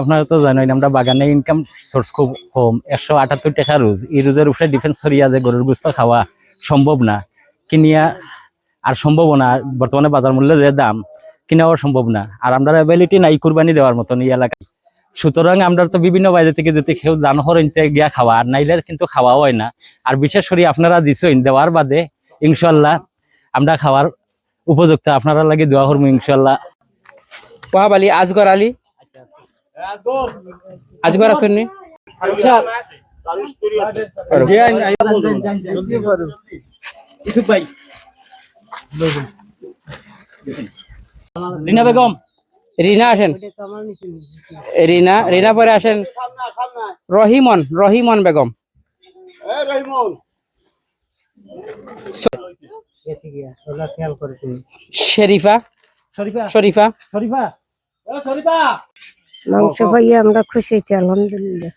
আপনারা তো জানেন আমরা বাগানে ইনকাম সোর্স খুব কম, 178 টাকা রোজ। এই রোজের উপরে ডিফেন্স করিয়া যে গরুর গোস্ত খাওয়া সম্ভব না, কিনিয়া আর সম্ভব না। বর্তমানে বাজার মূল্যে যে দাম, কিনাও সম্ভব না। আর আমরা অ্যাবিলিটি নাই কুরবানি দেওয়ার মতন এই এলাকায়। সুতরাং আমরা তো বিভিন্ন বাইরে থেকে যদি কেউ জানহর গিয়া খাওয়া, আর নাইলে কিন্তু খাওয়াও হয় না। আর বিশেষ করে আপনারা দিছেন দেওয়ার বাদে ইনশাল্লাহ আমরা খাওয়ার উপযুক্ত। আপনারা লাগে দোয়া করবো ইনশাল্লাহ। ওয়াহাব আলী, আজগর আলী, আজগর আসেননি? রিনা বেগম, রিনা আসেন। রিনা পরে আসেন রহিমন বেগম। শরীফা। মাংস পাইয়ে আমরা খুশি হয়েছি, আলহামদুলিল্লাহ।